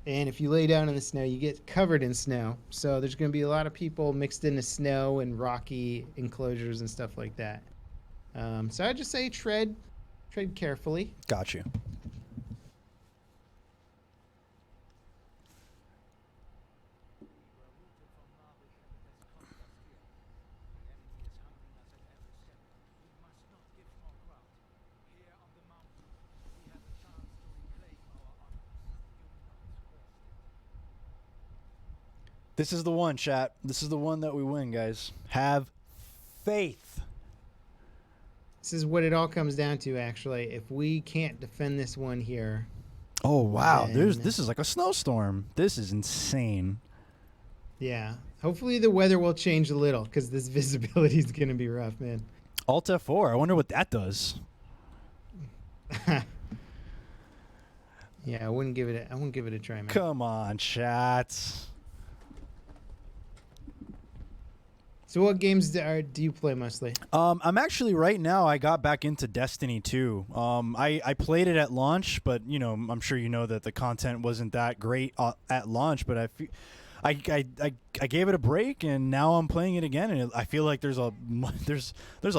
And if you lay down in the snow, you get covered in snow. So there's going to be a lot of people mixed into snow and rocky enclosures and stuff like that. So I just say tread carefully. Got you. This is the one, chat. This is the one that we win, guys. Have faith. This is what it all comes down to, actually. If we can't defend this one here, Oh wow, then- this is like a snowstorm. This is insane. yeah. Hopefully the weather will change a little because this visibility is going to be rough, man. Alt F4. I wonder what that does. Yeah, I wouldn't give it a try, man. Come on, chat. So what games do you play mostly? I'm actually right now. I got back into Destiny 2. I played it at launch, but you know, I'm sure you know that the content wasn't that great at launch. But I gave it a break, and now I'm playing it again, and I feel like there's a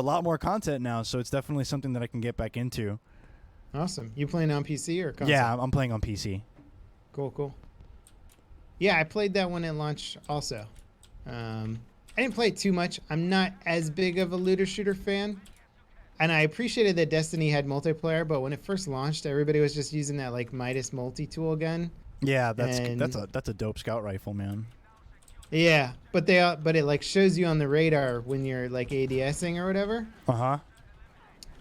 lot more content now. So it's definitely something that I can get back into. Awesome. You playing on PC or console? Yeah, I'm playing on PC. Cool. Yeah, I played that one at launch also. I didn't play it too much. I'm not as big of a looter shooter fan. And I appreciated that Destiny had multiplayer, but when it first launched, everybody was just using that like Midas multi-tool gun. Yeah, And- that's a dope scout rifle, man. Yeah, but it like shows you on the radar when you're like ADSing or whatever. Uh-huh.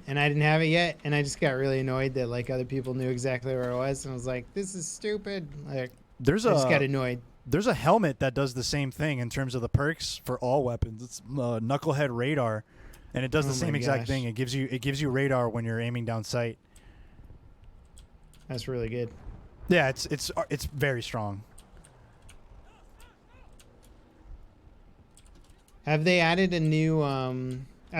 And I didn't have it yet, and I just got really annoyed that like other people knew exactly where it was, and I was like, this is stupid. Like I just got annoyed. There's a helmet that does the same thing in terms of the perks for all weapons. It's Knucklehead Radar, and it does the Oh same my exact gosh. thing. It gives you radar when you're aiming down sight. That's really good. Yeah, it's very strong. Have they added a new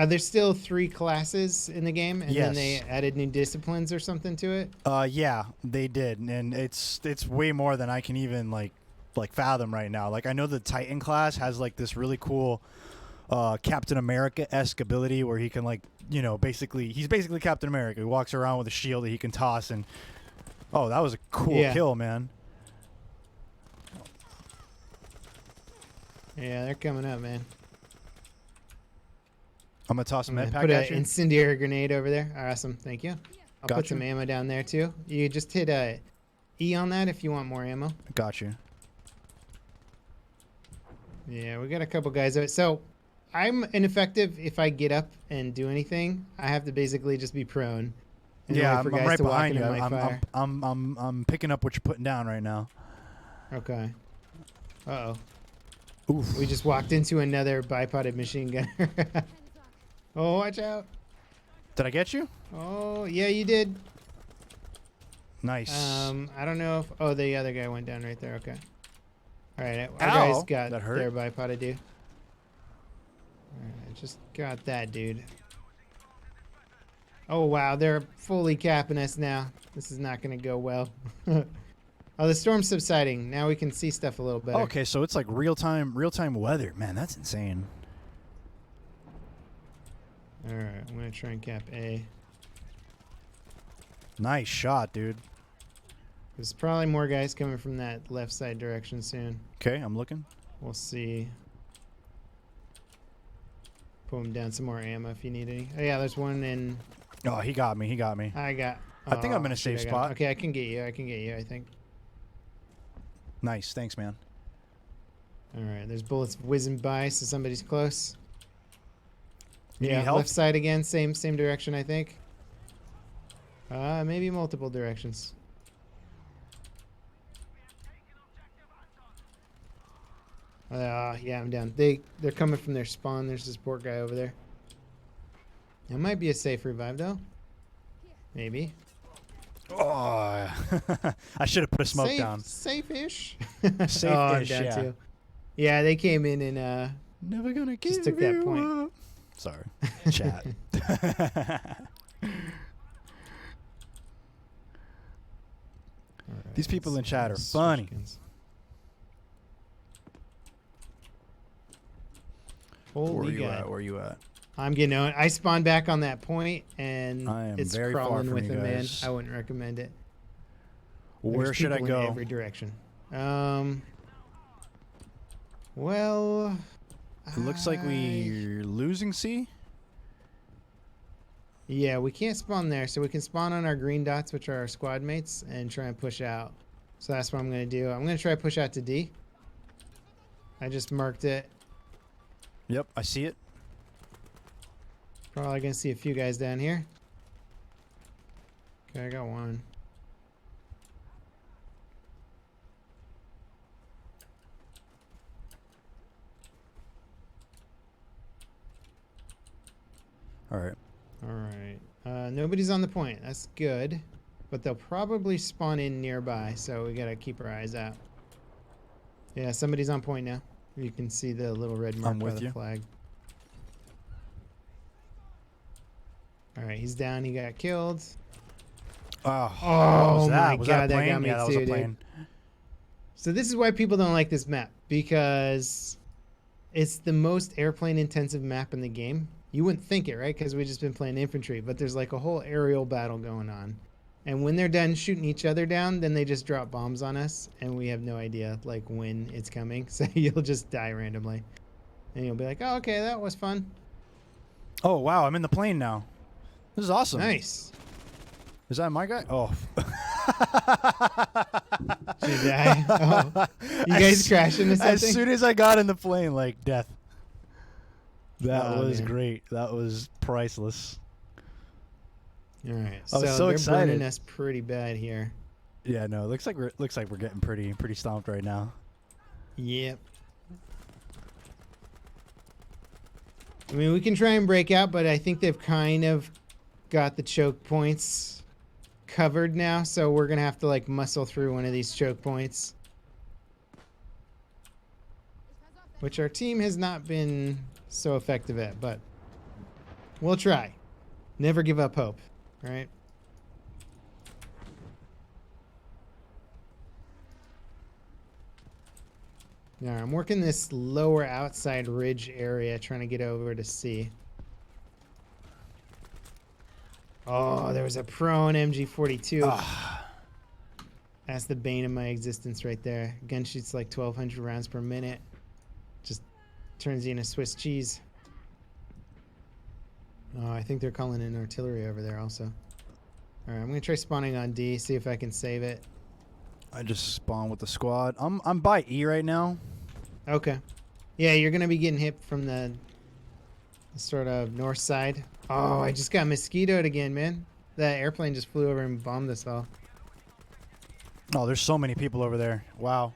There's still 3 classes in the game, and then they Yes. added new disciplines or something to it. Yeah, they did, and it's way more than I can even like fathom right now. Like I know the Titan class has like this really cool Captain America-esque ability where he can like he's basically Captain America. He walks around with a shield that he can toss, and oh, that was a cool Yeah. kill, man. Yeah, they're coming up, man. I'm gonna toss a I'm med gonna pack put at an you. incendiary grenade over there. Awesome, thank you. I'll put Gotcha. some ammo down there too. You just hit E on that if you want more ammo. Got you. Yeah, we got a couple guys. So I'm ineffective if I get up and do anything. I have to basically just be prone. And Yeah, wait for I'm guys right to walk behind you. into my fire. I'm picking up what you're putting down right now. Okay. Uh-oh. Oof. We just walked into another bipoded machine gunner. Oh, watch out. Did I get you? Oh, yeah, you did. Nice. I don't know if... Oh, the other guy went down right there. Okay. All right, our Ow, guys got that hurt. their bipoded dude. All right, just got that dude. Oh, wow, they're fully capping us now. This is not going to go well. Oh, the storm's subsiding. Now we can see stuff a little better. Okay, so it's like real-time weather. Man, that's insane. All right, I'm going to try and cap A. Nice shot, dude. There's probably more guys coming from that left side direction soon. Okay, I'm looking. We'll see. Pull him down some more ammo if you need any. Oh, yeah, there's one in... Oh, he got me. He got me. I got... I think I'm in a shit, safe I got- spot. Okay, I can get you. I can get you, I think. Nice. Thanks, man. All right, there's bullets whizzing by, so somebody's close. You Yeah, need help? left side again, same direction, I think. Maybe multiple directions. Yeah, I'm down. They're coming from their spawn. There's this poor guy over there. That might be a safe revive though. Maybe. Oh, I should have put a smoke safe, down. Safe-ish. Safe-ish, I'm down yeah. too. Yeah, they came in and Never gonna give just took that you point. up. Sorry, chat. These people in chat are funny. Holy Where you God. at? Where you at? I'm getting on. I spawned back on that point, and I am it's very far crawling from with you him, man. guys. I wouldn't recommend it. Where There's should I people in go? every direction. Well, It looks like we're losing C. Yeah, we can't spawn there, so we can spawn on our green dots, which are our squad mates, and try and push out. So that's what I'm going to do. I'm going to try to push out to D. I just marked it. Yep, I see it. Probably going to see a few guys down here. Okay, I got one. All right. All right. Nobody's on the point. That's good. But they'll probably spawn in nearby, so we got to keep our eyes out. Yeah, somebody's on point now. You can see the little red mark I'm by with the you. flag. All right, he's down. He got killed. Oh, Oh was that? my Was God, that a that plane? got me Yeah, that was a too, dude. plane. So this is why people don't like this map, because it's the most airplane intensive map in the game. You wouldn't think it, right? Because we've just been playing infantry, but there's like a whole aerial battle going on. And when they're done shooting each other down, then they just drop bombs on us, and we have no idea like when it's coming. So you'll just die randomly. And you'll be like, oh, okay, that was fun. Oh wow, I'm in the plane now. This is awesome. Nice. Is that my guy? Oh. Did you die? Oh. You guys crash into something? As soon as I got in the plane, like death. That Oh, was man. great. That was priceless. All right. I was so they're excited. burning us pretty bad here. Yeah, no, it looks like we're getting pretty stomped right now. Yep. I mean, we can try and break out, but I think they've kind of got the choke points covered now, so we're gonna have to like muscle through one of these choke points, which our team has not been so effective at, but We'll try. Never give up hope, right? All right, I'm working this lower outside ridge area, trying to get over to C. Oh, there was a prone MG42. That's the bane of my existence right there. Gun shoots like 1,200 rounds per minute. Just turns you into Swiss cheese. Oh, I think they're calling in artillery over there also. All right, I'm gonna try spawning on D, see if I can save it. I just spawned with the squad. I'm by E right now. Okay. Yeah, you're gonna be getting hit from the sort of north side. Oh, I just got mosquitoed again, man. That airplane just flew over and bombed us all. Oh, there's so many people over there. Wow.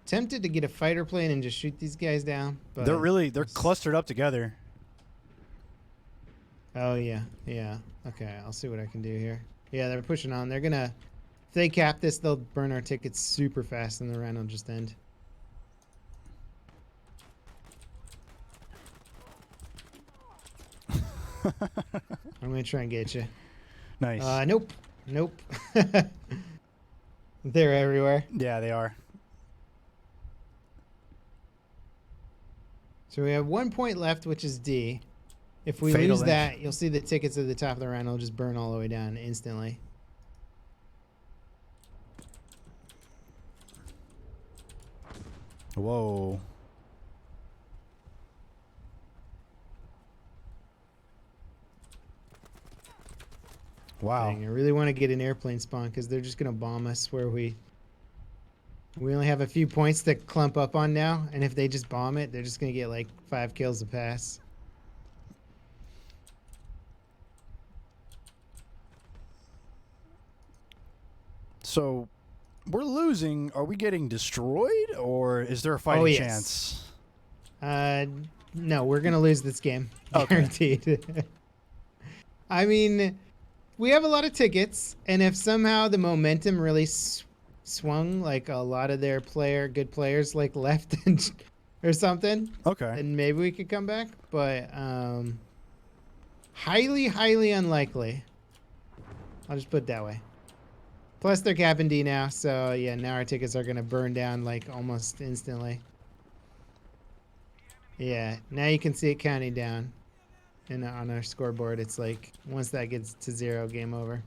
Tempted to get a fighter plane and just shoot these guys down, but They're clustered up together. Oh yeah, yeah. Okay, I'll see what I can do here. Yeah, they're pushing on. They're gonna, if they cap this, they'll burn our tickets super fast, and the round will just end. I'm gonna try and get you. Nice. Nope, nope. They're everywhere. Yeah, they are. So we have 1 point left, which is D. If we Fatal lose link. that, you'll see the tickets at the top of the round will just burn all the way down instantly. Whoa. Wow. Dang, I really want to get an airplane spawn because they're just gonna bomb us where we only have a few points to clump up on now, and if they just bomb it, they're just gonna get like 5 kills a pass. So, we're losing. Are we getting destroyed, or is there a fighting yes. chance? No, we're gonna lose this game, Okay. guaranteed. I mean, we have a lot of tickets, and if somehow the momentum really swung, like a lot of their good players, like left and or something, Okay. then maybe we could come back. But highly, highly unlikely. I'll just put it that way. Plus, they're capping D now, so yeah, now our tickets are gonna burn down like almost instantly. Yeah, now you can see it counting down, and on our scoreboard, it's like once that gets to 0, game over.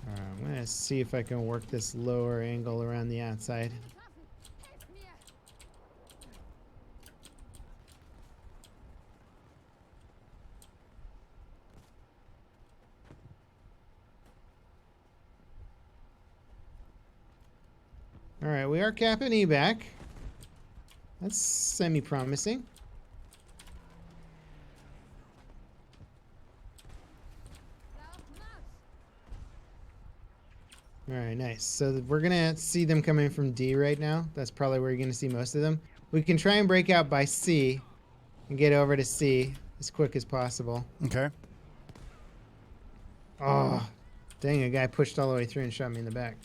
All right, I'm gonna see if I can work this lower angle around the outside. All right, we are capping E back. That's semi-promising. All right, nice. So we're gonna see them coming from D right now. That's probably where you're gonna see most of them. We can try and break out by C and get over to C as quick as possible. Okay. Oh, dang, a guy pushed all the way through and shot me in the back.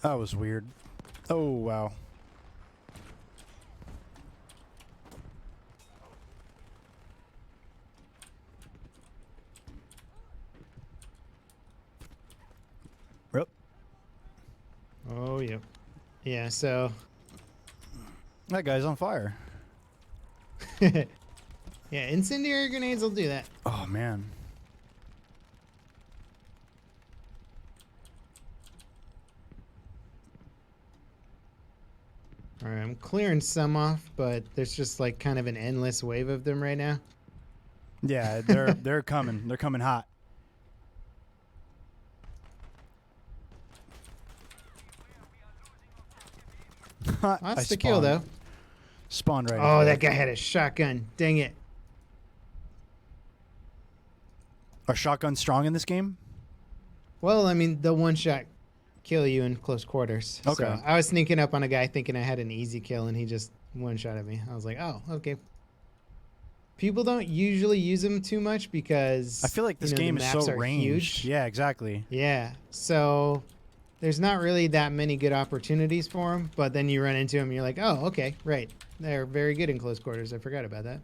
That was weird. Oh, wow. Yep. Oh, yeah. Yeah, so... That guy's on fire. yeah, incendiary grenades will do that. Oh, man. All right, I'm clearing some off, but there's just like kind of an endless wave of them right now. Yeah, they're coming. They're coming hot. That's the kill, though. Spawned right. Oh, in that front. guy had a shotgun. Dang it. Are shotguns strong in this game? Well, I mean, the one-shot kill you in close quarters. Okay. So I was sneaking up on a guy thinking I had an easy kill, and he just one-shot at me. I was like, oh, okay. People don't usually use them too much because I feel like this the game is maps so are ranged. huge. Yeah, exactly. Yeah, so there's not really that many good opportunities for them, but then you run into them and you're like, oh, okay, right. They're very good in close quarters. I forgot about that.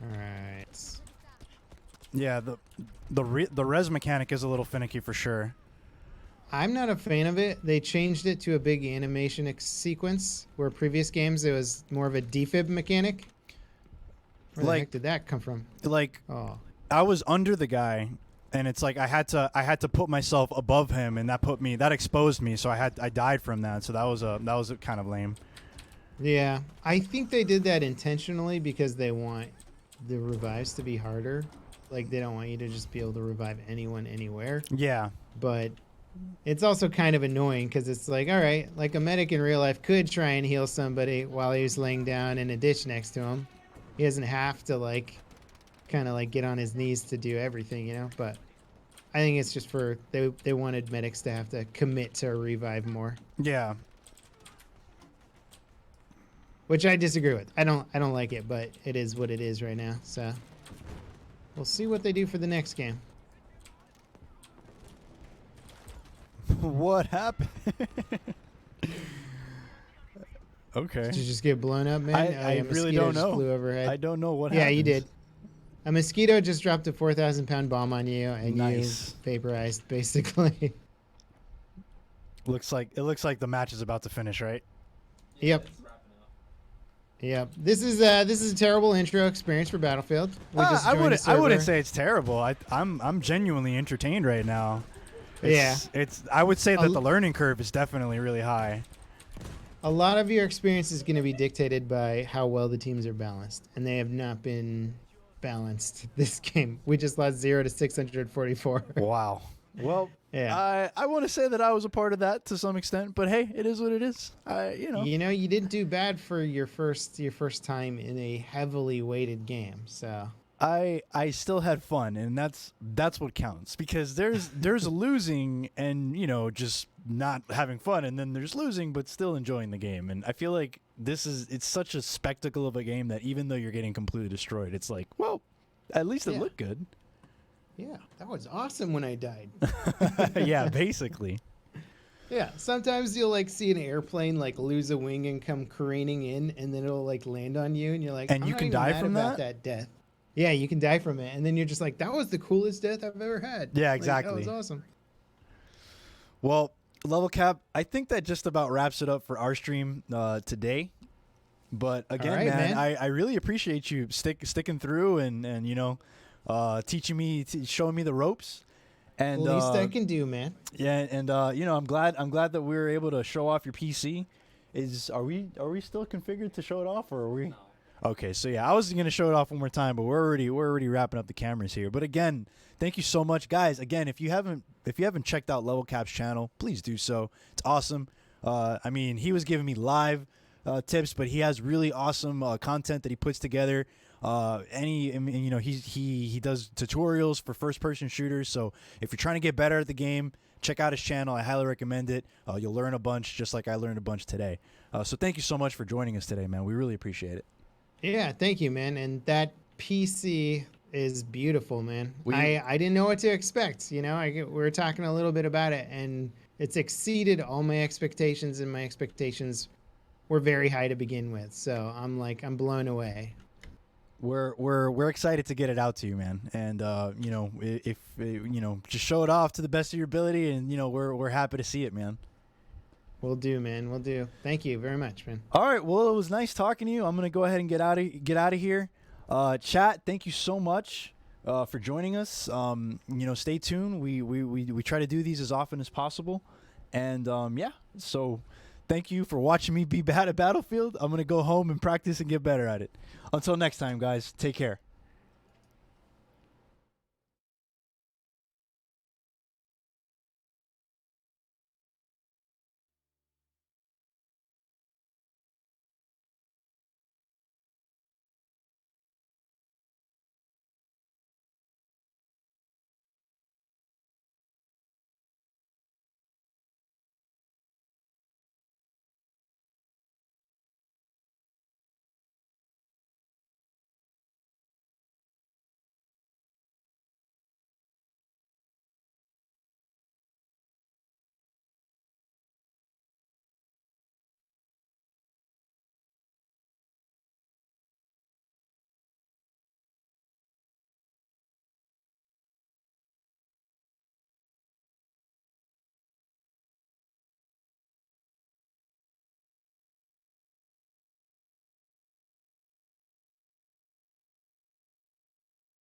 All right. Yeah, the res mechanic is a little finicky for sure. I'm not a fan of it. They changed it to a big animation sequence, where previous games it was more of a defib mechanic. Where the heck did that come from? Like, Oh, I was under the guy, and it's like I had to put myself above him, and that exposed me, so I died from that. So that was kind of lame. yeah. I think they did that intentionally because they want the revives to be harder. Like, they don't want you to just be able to revive anyone anywhere. Yeah. But it's also kind of annoying because it's like, all right, like a medic in real life could try and heal somebody while he was laying down in a ditch next to him. He doesn't have to like kind of like get on his knees to do everything, you know? But I think it's just for they wanted medics to have to commit to a revive more, Yeah. which I disagree with. I don't like it, but it is what it is right now. So we'll see what they do for the next game. What happened? Okay. Did you just get blown up, man? I A really mosquito don't just know. Flew overhead. I don't know what Yeah, happened. you did. A mosquito just dropped a 4,000-pound bomb on you, and Nice. you vaporized, basically. It looks like the match is about to finish, right? Yeah, Yep. It's wrapping up. Yep. This is a terrible intro experience for Battlefield. We just I joined wouldn't the server. say it's terrible. I'm genuinely entertained right now. Yeah. It's I would say that the learning curve is definitely really high. A lot of your experience is going to be dictated by how well the teams are balanced, and they have not been balanced this game. We just lost 0 to 644. Wow. Well, Yeah. I want to say that I was a part of that to some extent, but hey, it is what it is. You know, you didn't do bad for your first time in a heavily weighted game. So I still had fun, and that's what counts, because there's losing and just not having fun, and then there's losing but still enjoying the game. And I feel like it's such a spectacle of a game that even though you're getting completely destroyed, it's like, well, at least it looked good. yeah, that was awesome when I died. Yeah, basically. Yeah, sometimes you'll like see an airplane like lose a wing and come careening in, and then it'll like land on you, and you're like, And I'm you not can even die mad from about that? death. Yeah, you can die from it, and then you're just like, that was the coolest death I've ever had. Yeah, Like, exactly. that was awesome. Well, LevelCap, I think that just about wraps it up for our stream today. But again, right, man, man. I really appreciate you sticking through and teaching me, showing me the ropes. And Least I can do, man. yeah, and I'm glad that we were able to show off your PC. Are we still configured to show it off, or are we? No. Okay, so yeah, I was gonna show it off one more time, but we're already wrapping up the cameras here. But again, thank you so much, guys. Again, if you haven't checked out LevelCap's channel, please do so. It's awesome. I mean, he was giving me live tips, but he has really awesome content that he puts together. He does tutorials for first-person shooters. So if you're trying to get better at the game, check out his channel. I highly recommend it. You'll learn a bunch, just like I learned a bunch today. So thank you so much for joining us today, man. We really appreciate it. Yeah, thank you, man. And that PC is beautiful, man. We- I didn't know what to expect. We were talking a little bit about it, and it's exceeded all my expectations, and my expectations were very high to begin with. So I'm blown away. We're excited to get it out to you, man. And if just show it off to the best of your ability, and we're happy to see it, man. We'll do, man. We'll do. Thank you very much, man. All right, well, it was nice talking to you. I'm gonna go ahead and get out of here. Chat, thank you so much for joining us. Stay tuned. We try to do these as often as possible, and so thank you for watching me be bad at Battlefield. I'm gonna go home and practice and get better at it. Until next time, guys, take care.